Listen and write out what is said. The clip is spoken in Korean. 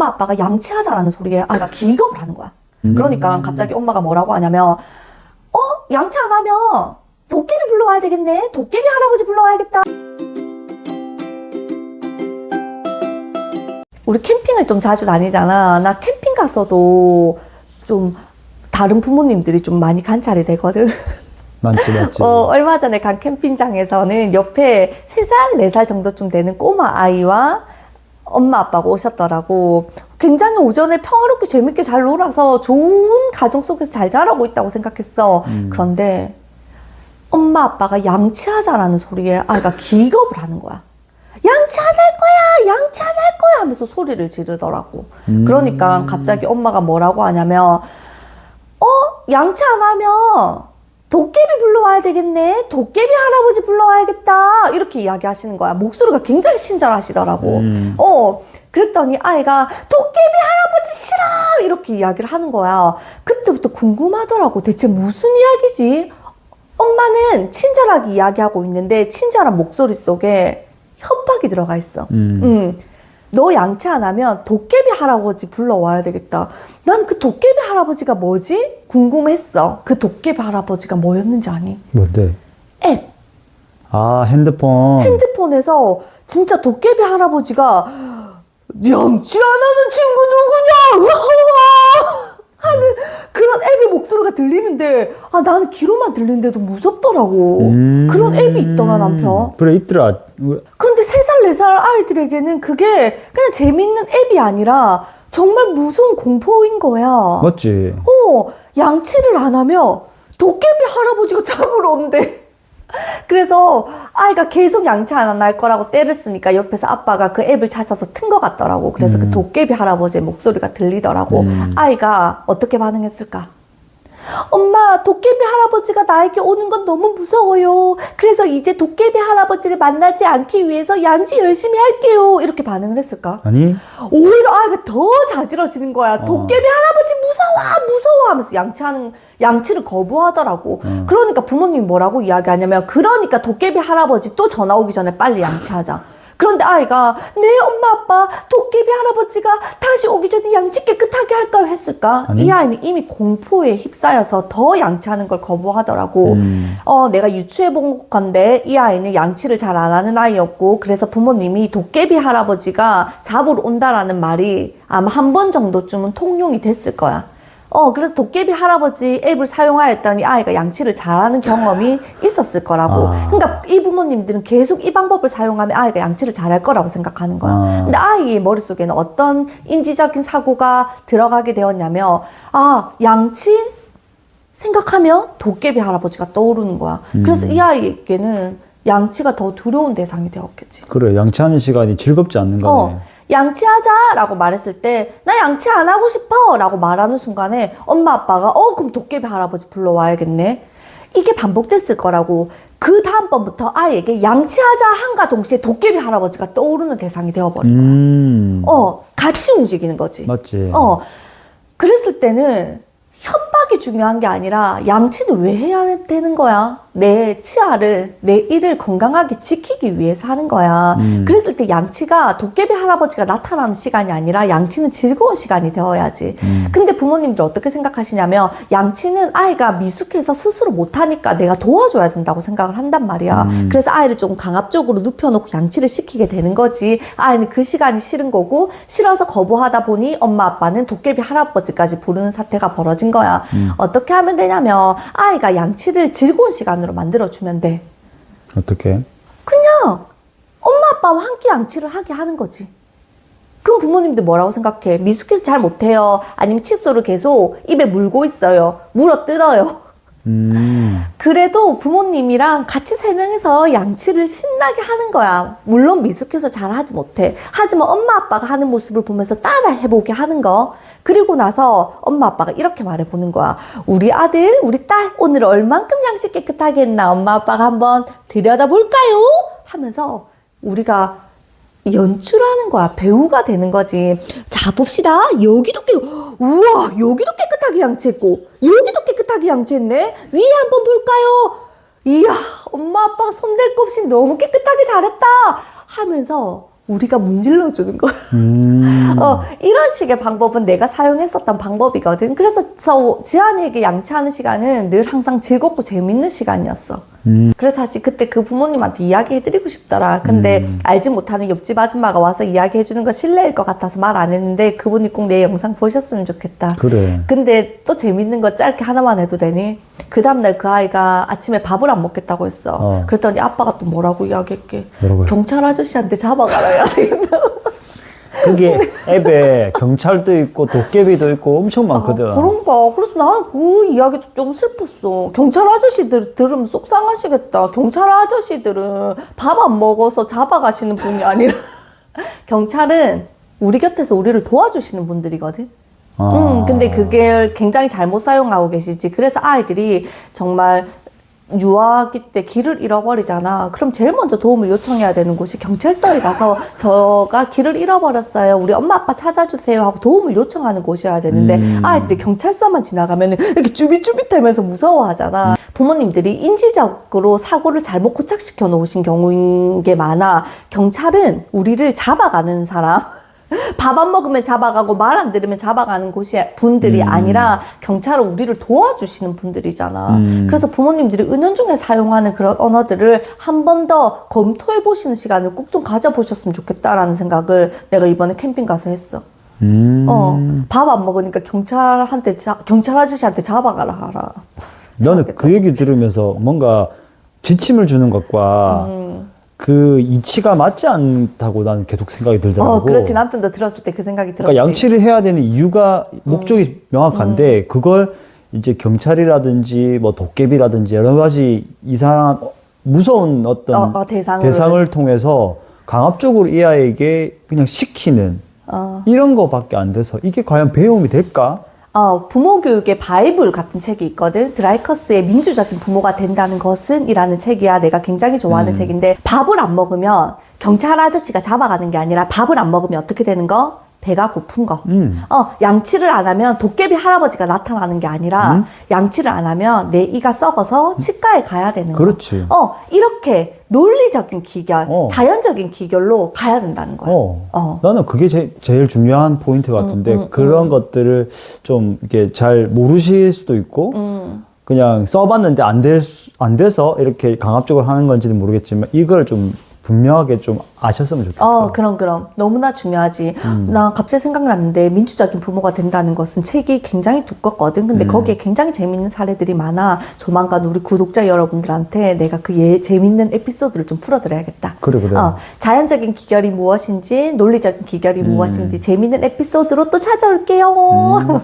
엄마 아빠가 양치하자라는 소리에 아이가 기겁을 하는 거야. 그러니까 갑자기 엄마가 뭐라고 하냐면 양치 안 하면 도깨비 불러와야 되겠네. 도깨비 할아버지 불러와야겠다. 우리 캠핑을 좀 자주 다니잖아. 나 캠핑 가서도 좀 다른 부모님들이 좀 많이 관찰이 되거든. 맞지. 얼마 전에 간 캠핑장에서는 옆에 3살, 4살 정도쯤 되는 꼬마 아이와 엄마 아빠가 오셨더라고. 굉장히 오전에 평화롭게 재밌게 잘 놀아서 좋은 가정 속에서 잘 자라고 있다고 생각했어. 그런데 엄마 아빠가 양치하자라는 소리에 아이가 기겁을 하는 거야. 양치 안 할 거야! 양치 안 할 거야! 하면서 소리를 지르더라고. 그러니까 갑자기 엄마가 뭐라고 하냐면 양치 안 하면 도깨비 불러와야 되겠네. 도깨비 할아버지 불러와야겠다. 이렇게 이야기하시는 거야. 목소리가 굉장히 친절하시더라고. 그랬더니 아이가 도깨비 할아버지 싫어! 이렇게 이야기를 하는 거야. 그때부터 궁금하더라고. 대체 무슨 이야기지? 엄마는 친절하게 이야기하고 있는데 친절한 목소리 속에 협박이 들어가 있어. 너 양치 안 하면 도깨비 할아버지 불러와야 되겠다. 난 그 도깨비 할아버지가 뭐지? 궁금했어. 그 도깨비 할아버지가 뭐였는지 아니? 뭔데? 앱. 아, 핸드폰. 핸드폰에서 진짜 도깨비 할아버지가 양치 안 하는 친구 누구냐? 으하하! 하는 그런 앱의 목소리가 들리는데 나는 귀로만 들리는데도 무섭더라고. 그런 앱이 있더라 남편. 그래 있더라. 그런데 3살, 4살 아이들에게는 그게 그냥 재밌는 앱이 아니라 정말 무서운 공포인 거야. 맞지. 양치를 안 하면 도깨비 할아버지가 잡으러 온대. 그래서 아이가 계속 양치 안 할 거라고 떼를 쓰니까 옆에서 아빠가 그 앱을 찾아서 튼 것 같더라고. 그래서 그 도깨비 할아버지의 목소리가 들리더라고. 아이가 어떻게 반응했을까? 엄마, 도깨비 할아버지가 나에게 오는 건 너무 무서워요. 그래서 이제 도깨비 할아버지를 만나지 않기 위해서 양치 열심히 할게요. 이렇게 반응을 했을까? 아니? 오히려 아이가 더 자지러지는 거야. 도깨비 할아버지 무서워 하면서 양치를 거부하더라고. 그러니까 부모님이 뭐라고 이야기하냐면 그러니까 도깨비 할아버지 또 전화 오기 전에 빨리 양치하자. 그런데 아이가 네 엄마 아빠 도깨비 할아버지가 다시 오기 전에 양치 깨끗하게 할까요 했을까? 아니? 이 아이는 이미 공포에 휩싸여서 더 양치하는 걸 거부하더라고. 내가 유추해 본 건데 이 아이는 양치를 잘 안 하는 아이였고 그래서 부모님이 도깨비 할아버지가 잡으러 온다라는 말이 아마 한 번 정도쯤은 통용이 됐을 거야. 그래서 도깨비 할아버지 앱을 사용하였더니 아이가 양치를 잘하는 경험이 있었을 거라고. 그러니까 이 부모님들은 계속 이 방법을 사용하면 아이가 양치를 잘할 거라고 생각하는 거야. 근데 아이의 머릿속에는 어떤 인지적인 사고가 들어가게 되었냐면 양치 생각하면 도깨비 할아버지가 떠오르는 거야. 그래서 이 아이에게는 양치가 더 두려운 대상이 되었겠지. 그래, 양치하는 시간이 즐겁지 않는 거네. 양치하자 라고 말했을 때 나 양치 안 하고 싶어 라고 말하는 순간에 엄마 아빠가 그럼 도깨비 할아버지 불러와야겠네. 이게 반복됐을 거라고. 그 다음번부터 아이에게 양치하자 한가 동시에 도깨비 할아버지가 떠오르는 대상이 되어버린 거야. 같이 움직이는 거지. 맞지. 그랬을 때는 협박이 중요한 게 아니라 양치는 왜 해야 되는 거야? 내 치아를, 내 이를 건강하게 지키기 위해서 하는 거야. 그랬을 때 양치가 도깨비 할아버지가 나타나는 시간이 아니라 양치는 즐거운 시간이 되어야지. 근데 부모님들 어떻게 생각하시냐면 양치는 아이가 미숙해서 스스로 못하니까 내가 도와줘야 된다고 생각을 한단 말이야. 그래서 아이를 조금 강압적으로 눕혀놓고 양치를 시키게 되는 거지. 아이는 그 시간이 싫은 거고 싫어서 거부하다 보니 엄마 아빠는 도깨비 할아버지까지 부르는 사태가 벌어진 거야. 어떻게 하면 되냐면 아이가 양치를 즐거운 시간으로 만들어주면 돼. 어떻게? 그냥 엄마 아빠와 함께 양치를 하게 하는 거지. 그럼 부모님들 뭐라고 생각해? 미숙해서 잘 못해요. 아니면 칫솔을 계속 입에 물고 있어요. 물어 뜯어요. 그래도 부모님이랑 같이 3명이서 양치를 신나게 하는 거야. 물론 미숙해서 잘 하지 못해. 하지만 엄마 아빠가 하는 모습을 보면서 따라 해보게 하는 거. 그리고 나서 엄마 아빠가 이렇게 말해보는 거야. 우리 아들, 우리 딸 오늘 얼만큼 양치 깨끗하게 했나 엄마 아빠가 한번 들여다볼까요? 하면서 우리가 연출하는 거야. 배우가 되는 거지. 자, 봅시다. 우와, 여기도 깨끗하게 양치했고, 여기도 깨끗하게 양치했네. 위에 한번 볼까요? 이야, 엄마 아빠가 손댈 거 없이 너무 깨끗하게 잘했다. 하면서 우리가 문질러주는 거야. 이런 식의 방법은 내가 사용했었던 방법이거든. 그래서 지한이에게 양치하는 시간은 늘 항상 즐겁고 재밌는 시간이었어. 그래서 사실 그때 그 부모님한테 이야기해드리고 싶더라. 근데 알지 못하는 옆집 아줌마가 와서 이야기해주는 거 실례일 것 같아서 말 안 했는데 그분이 꼭 내 영상 보셨으면 좋겠다. 그래. 근데 또 재밌는 거 짧게 하나만 해도 되니? 그 다음날 그 아이가 아침에 밥을 안 먹겠다고 했어. 그랬더니 아빠가 또 뭐라고 이야기했게? 뭐라고요? 경찰 아저씨한테 잡아가라 야 되겠다고. 그게 앱에 경찰도 있고 도깨비도 있고 엄청 많거든. 그런가. 그래서 나는 그 이야기도 좀 슬펐어. 경찰 아저씨들 들으면 속상하시겠다. 경찰 아저씨들은 밥 안 먹어서 잡아가시는 분이 아니라 경찰은 우리 곁에서 우리를 도와주시는 분들이거든. 근데 그게 굉장히 잘못 사용하고 계시지. 그래서 아이들이 정말 유아기 때 길을 잃어버리잖아. 그럼 제일 먼저 도움을 요청해야 되는 곳이 경찰서에 가서 저가 길을 잃어버렸어요. 우리 엄마 아빠 찾아주세요 하고 도움을 요청하는 곳이어야 되는데 아이들이 경찰서만 지나가면 이렇게 쭈빗쭈빗하면서 무서워하잖아. 부모님들이 인지적으로 사고를 잘못 고착시켜 놓으신 경우인 게 많아. 경찰은 우리를 잡아가는 사람, 밥 안 먹으면 잡아가고 말 안 들으면 잡아가는 분들이 아니라 경찰은 우리를 도와주시는 분들이잖아. 그래서 부모님들이 은연중에 사용하는 그런 언어들을 한 번 더 검토해 보시는 시간을 꼭 좀 가져보셨으면 좋겠다라는 생각을 내가 이번에 캠핑 가서 했어. 밥 안 먹으니까 경찰 아저씨한테 잡아가라 하라. 나는 그 얘기 들으면서 뭔가 지침을 주는 것과 그 이치가 맞지 않다고 나는 계속 생각이 들더라고. 그렇지. 남편도 들었을 때 그 생각이 들었지. 그러니까 양치를 해야 되는 이유가 목적이 명확한데 그걸 이제 경찰이라든지 뭐 도깨비라든지 여러 가지 이상한 무서운 어떤 대상을 통해서 강압적으로 이 아이에게 그냥 시키는 이런 거밖에 안 돼서 이게 과연 배움이 될까? 부모 교육의 바이블 같은 책이 있거든. 드라이커스의 민주적인 부모가 된다는 것은 이라는 책이야. 내가 굉장히 좋아하는 책인데 밥을 안 먹으면 경찰 아저씨가 잡아가는 게 아니라 밥을 안 먹으면 어떻게 되는 거? 배가 고픈 거. 양치를 안 하면 도깨비 할아버지가 나타나는 게 아니라 양치를 안 하면 내 이가 썩어서 치과에 가야 되는 거. 그렇지. 이렇게 논리적인 기결, 자연적인 기결로 가야 된다는 거야. 나는 그게 제일 중요한 포인트 같은데 그런 것들을 좀 이렇게 잘 모르실 수도 있고 그냥 써봤는데 안 돼서 이렇게 강압적으로 하는 건지는 모르겠지만 이걸 좀 분명하게 좀 아셨으면 좋겠어. 그럼. 너무나 중요하지. 나 갑자기 생각났는데, 민주적인 부모가 된다는 것은 책이 굉장히 두껍거든. 근데 거기에 굉장히 재밌는 사례들이 많아. 조만간 우리 구독자 여러분들한테 내가 그 재밌는 에피소드를 좀 풀어드려야겠다. 그래. 자연적인 기결이 무엇인지, 논리적인 기결이 무엇인지, 재밌는 에피소드로 또 찾아올게요.